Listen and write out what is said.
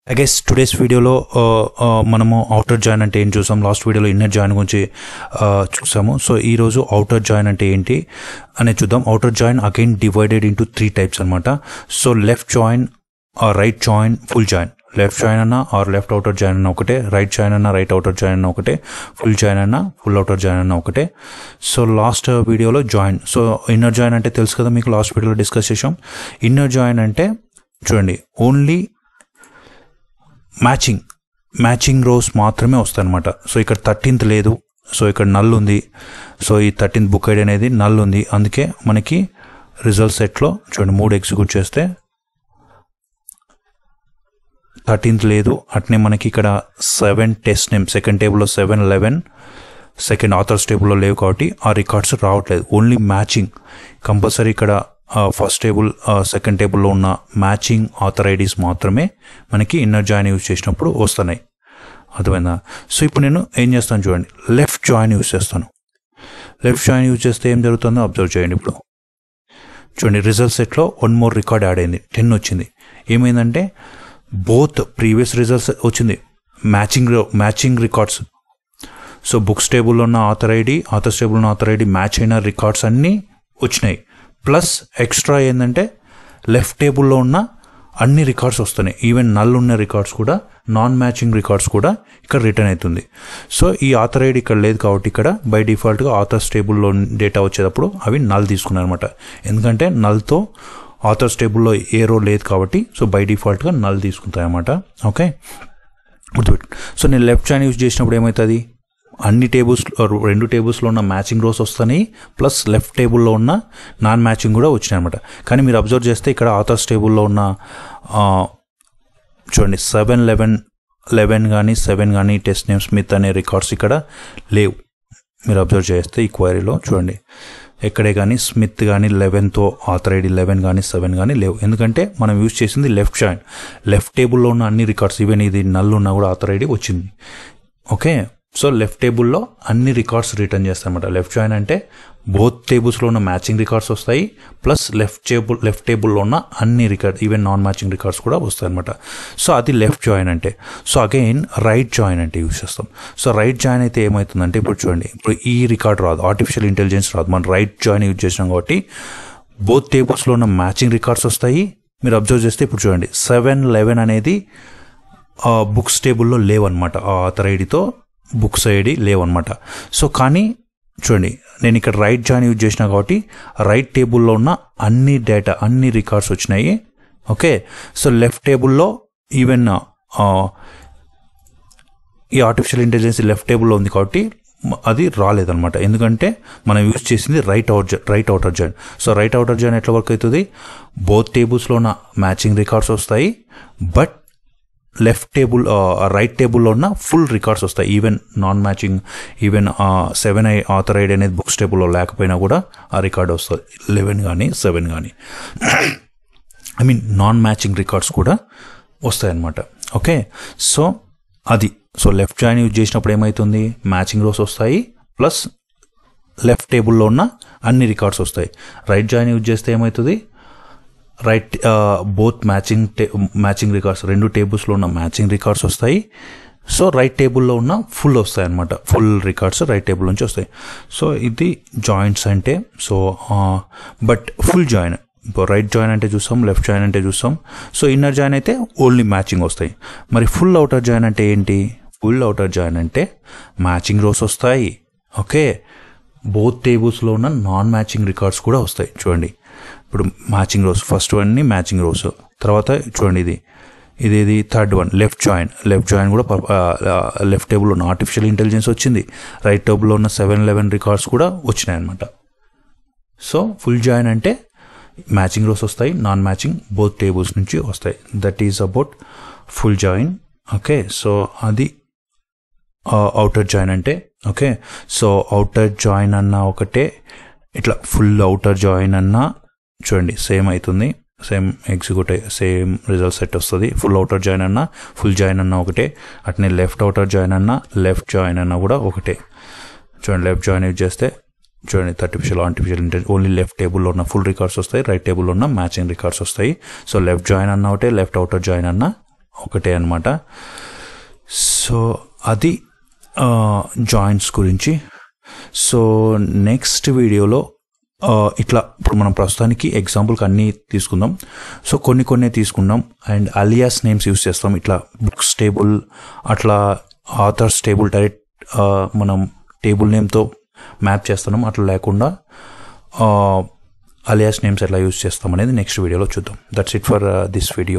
I guess today's video లో మనము outer join అంటే ఏం చూసాం, లాస్ట్ వీడియోలో ఇన్నర్ జాయిన్ గురించి చూసాము. సో ఈరోజు అవుటర్ జాయిన్ అంటే ఏంటి అనేది చూద్దాం. Outer join again divided into 3 types అనమాట. So left join, right join, full join. Left join అన్న ఆర్ లెఫ్ట్ అవుటర్ జాయిన్ అన్న ఒకటే, రైట్ జాయిన్ అన్న రైట్ అవుటర్ జాయిన్ అన్న ఒకటే, ఫుల్ జాయిన్ అన్న ఫుల్ అవుటర్ జాయిన్ అన్న ఒకటే. సో లాస్ట్ వీడియోలో జాయిన్, సో ఇన్నర్ జాయిన్ అంటే తెలుసు కదా మీకు, లాస్ట్ వీడియోలో డిస్కస్ చేసాం. ఇన్నర్ జాయిన్ అంటే చూడండి ఓన్లీ మ్యాచింగ్ రోస్ మాత్రమే వస్తాయి అనమాట. సో ఇక్కడ 13th లేదు, సో ఇక్కడ నల్ ఉంది. సో ఈ 13th బుక్ ఐడి అనేది నల్ ఉంది, అందుకే మనకి రిజల్ట్ సెట్లో చూడండి 3 ఎగ్జిక్యూట్ చేస్తే 13th లేదు. అట్నే మనకి ఇక్కడ 7 టెస్ట్ నేమ్ సెకండ్ టేబుల్లో 7, 11 సెకండ్ ఆథర్స్ టేబుల్లో లేవు కాబట్టి ఆ రికార్డ్స్ రావట్లేదు. ఓన్లీ మ్యాచింగ్ కంపల్సరీ ఇక్కడ ఫస్ట్ టేబుల్ సెకండ్ టేబుల్లో ఉన్న మ్యాచింగ్ ఆథర్ ఐడీస్ మాత్రమే మనకి ఇన్నర్ జాయిన్ యూజ్ చేసినప్పుడు వస్తున్నాయి. అర్థమైందా? సో ఇప్పుడు నేను ఏం చేస్తాను చూడండి, లెఫ్ట్ జాయిన్ యూజ్ చేస్తాను. లెఫ్ట్ జాయిన్ యూజ్ చేస్తే ఏం జరుగుతుందో అబ్జర్వ్ చేయండి. ఇప్పుడు చూడండి రిజల్ట్ సెట్లో 1 మోర్ రికార్డ్ యాడ్ అయింది, 10 వచ్చింది. ఏమైందంటే బోత్ ప్రీవియస్ రిజల్ట్స్ వచ్చింది, మ్యాచింగ్ రికార్డ్స్. సో బుక్స్ టేబుల్లో ఉన్న ఆథర్ ఐడి, ఆథర్స్ టేబుల్లో ఉన్న ఆథర్ ఐడి మ్యాచ్ అయిన రికార్డ్స్ అన్నీ వచ్చినాయి. ప్లస్ ఎక్స్ట్రా ఏంటంటే లెఫ్ట్ టేబుల్లో ఉన్న అన్ని రికార్డ్స్ వస్తున్నాయి. ఈవెన్ నల్ ఉన్న రికార్డ్స్ కూడా, నాన్ మ్యాచింగ్ రికార్డ్స్ కూడా ఇక్కడ రిటర్న్ అవుతుంది. సో ఈ ఆథర్ ఐడి ఇక్కడ లేదు కాబట్టి ఇక్కడ బై డిఫాల్ట్గా ఆథర్స్ టేబుల్లో డేటా వచ్చేటప్పుడు అవి నల్ తీసుకున్నాయి అనమాట. ఎందుకంటే నల్తో ఆథర్స్ టేబుల్లో ఏ రో లేదు కాబట్టి సో బై డిఫాల్ట్గా నల్ తీసుకుంటాయి అన్నమాట. ఓకే, గుర్తుపెట్టు. సో నేను లెఫ్ట్ జాయిన్ యూజ్ చేసినప్పుడు ఏమవుతుంది, అన్ని రెండు టేబుల్స్లో ఉన్న మ్యాచింగ్ రోస్ వస్తున్నాయి, ప్లస్ లెఫ్ట్ టేబుల్లో ఉన్న నాన్ మ్యాచింగ్ కూడా వచ్చినాయి అనమాట. కానీ మీరు అబ్జర్వ్ చేస్తే ఇక్కడ ఆథర్స్ టేబుల్లో ఉన్న చూడండి 7, 11 కానీ 7 కానీ టెస్ట్ నేమ్ స్మిత్ అనే రికార్డ్స్ ఇక్కడ లేవు. మీరు అబ్జర్వ్ చేస్తే ఈ క్వైరీలో చూడండి ఎక్కడే కానీ స్మిత్ కానీ 11తో ఆథర్ ఐడి 11 కానీ 7 కానీ లేవు. ఎందుకంటే మనం యూజ్ చేసింది లెఫ్ట్ జాయిన్. లెఫ్ట్ టేబుల్లో ఉన్న అన్ని రికార్డ్స్, ఈవెన్ ఇది నల్ ఉన్నా కూడా ఆథర్ ఐడి వచ్చింది. ఓకే, సో లెఫ్ట్ టేబుల్లో అన్ని రికార్డ్స్ రిటర్న్ చేస్తాయి అనమాట. లెఫ్ట్ జాయిన్ అంటే బోత్ టేబుల్స్లో ఉన్న మ్యాచింగ్ రికార్డ్స్ వస్తాయి, ప్లస్ లెఫ్ట్ టేబుల్లో ఉన్న అన్ని record, even non matching records కూడా వస్తాయి అనమాట. సో అది లెఫ్ట్ జాయిన్ అంటే. సో అగైన్ రైట్ జాయిన్ అంటే యూజ్ చేస్తాం. సో రైట్ జాయిన్ అయితే ఏమవుతుందంటే ఇప్పుడు చూడండి, ఇప్పుడు ఈ రికార్డ్ రాదు, ఆర్టిఫిషియల్ ఇంటెలిజెన్స్ రాదు, మనం రైట్ జాయిన్ యూజ్ చేసినాం కాబట్టి బోత్ టేబుల్స్లో ఉన్న మ్యాచింగ్ రికార్డ్స్ వస్తాయి. మీరు అబ్జర్వ్ చేస్తే ఇప్పుడు చూడండి 7, 11 అనేది బుక్స్ టేబుల్లో లేవన్నమాట, ఆ ఆథర్ ఐడితో బుక్స్ ఐడి లేవన్నమాట. సో కానీ చూడండి నేను ఇక్కడ రైట్ జాయిన్ యూజ్ చేసిన కాబట్టి రైట్ టేబుల్లో ఉన్న అన్ని డేటా, అన్ని రికార్డ్స్ వచ్చినాయి. ఓకే, సో లెఫ్ట్ టేబుల్లో ఈవెన్ ఈ ఆర్టిఫిషియల్ ఇంటెలిజెన్స్ లెఫ్ట్ టేబుల్లో ఉంది కాబట్టి అది రాలేదన్నమాట. ఎందుకంటే మనం యూజ్ చేసింది right outer join. So right outer join ఎట్లా వర్క్ అవుతుంది, బోత్ టేబుల్స్లో ఉన్న మ్యాచింగ్ రికార్డ్స్ వస్తాయి, బట్ రైట్ టేబుల్లో ఉన్న ఫుల్ రికార్డ్స్ వస్తాయి. Even non matching, even 7 author ID అనేది బుక్స్ టేబుల్లో లేకపోయినా కూడా ఆ రికార్డ్ వస్తుంది. 11 కానీ 7 కానీ I mean non matching records కూడా వస్తాయన్నమాట. ఓకే, సో అది. సో లెఫ్ట్ జాయిన్ యూజ్ చేసినప్పుడు ఏమవుతుంది, మ్యాచింగ్ రోస్ వస్తాయి, ప్లస్ లెఫ్ట్ టేబుల్లో ఉన్న అన్ని రికార్డ్స్ వస్తాయి. రైట్ జాయిన్ యూజ్ చేస్తే ఏమవుతుంది, బోత్ మ్యాచింగ్ రికార్డ్స్, రెండు టేబుల్స్లో ఉన్న మ్యాచింగ్ రికార్డ్స్ వస్తాయి. సో రైట్ టేబుల్లో ఉన్న ఫుల్ వస్తాయి అనమాట, ఫుల్ రికార్డ్స్ రైట్ టేబుల్ నుంచి వస్తాయి. సో ఇది జాయింట్స్ అంటే. So but full join, right join అంటే చూస్తాం, లెఫ్ట్ జాయిన్ అంటే చూస్తాం. సో ఇన్నర్ జాయిన్ అయితే ఓన్లీ మ్యాచింగ్ వస్తాయి. మరి ఫుల్ అవుటర్ జాయిన్ అంటే ఏంటి, ఫుల్ అవుటర్ జాయిన్ అంటే మ్యాచింగ్ రోస్ వస్తాయి. ఓకే, బోత్ టేబుల్స్లో ఉన్న నాన్ మ్యాచింగ్ రికార్డ్స్ కూడా వస్తాయి. చూడండి ఇప్పుడు matching rows, first one matching rows, తర్వాత చూడండి ఇది థర్డ్ వన్ లెఫ్ట్ జాయిన్ కూడా లెఫ్ట్ టేబుల్లో ఉన్న ఆర్టిఫిషియల్ ఇంటెలిజెన్స్ వచ్చింది, రైట్ టేబుల్లో ఉన్న 7, 11 రికార్డ్స్ కూడా వచ్చినాయి అనమాట. సో ఫుల్ జాయిన్ అంటే మ్యాచింగ్ రోస్ వస్తాయి, నాన్ మ్యాచింగ్ బోత్ టేబుల్స్ నుంచి వస్తాయి. That is about full join. Okay, so అది అవుటర్ జాయిన్ అంటే. ఓకే, సో అవుటర్ జాయిన్ అన్న ఒకటే, ఇట్లా ఫుల్ అవుటర్ జాయిన్ అన్న చూడండి సేమ్ అవుతుంది, same execute same result set వస్తుంది. ఫుల్ అవుటర్ జాయిన్ అన్న, ఫుల్ జాయిన్ అన్న ఒకటే. అట్నే లెఫ్ట్ అవుటర్ జాయిన్ అన్న, లెఫ్ట్ జాయిన్ అన్న కూడా ఒకటే. చూడండి లెఫ్ట్ జాయిన్ యూజ్ చేస్తే చూడండి ఆర్టిఫిషియల్ ఇంటెలిజెన్స్ ఓన్లీ లెఫ్ట్ టేబుల్లో ఉన్న ఫుల్ రికార్డ్స్ వస్తాయి, రైట్ టేబుల్లో ఉన్న మ్యాచింగ్ రికార్డ్స్ వస్తాయి. సో లెఫ్ట్ జాయిన్ అన్న ఒకటే, లెఫ్ట్ అవుటర్ జాయిన్ అన్న ఒకటే అనమాట. సో అది జాయింట్స్ గురించి. సో నెక్స్ట్ వీడియోలో ఇట్లా ఇప్పుడు మనం ప్రస్తుతానికి ఎగ్జాంపుల్కి అన్నీ తీసుకుందాం. సో కొన్ని తీసుకున్నాం అండ్ అలియాస్ నేమ్స్ యూస్ చేస్తాం. ఇట్లా బుక్స్ టేబుల్, అట్లా ఆథర్స్ టేబుల్ డైరెక్ట్ మనం టేబుల్ నేమ్తో మ్యాప్ చేస్తున్నాం. అట్లా లేకుండా అలియాస్ నేమ్స్ ఎట్లా యూస్ చేస్తాం అనేది నెక్స్ట్ వీడియోలో చూద్దాం. That's it for this video.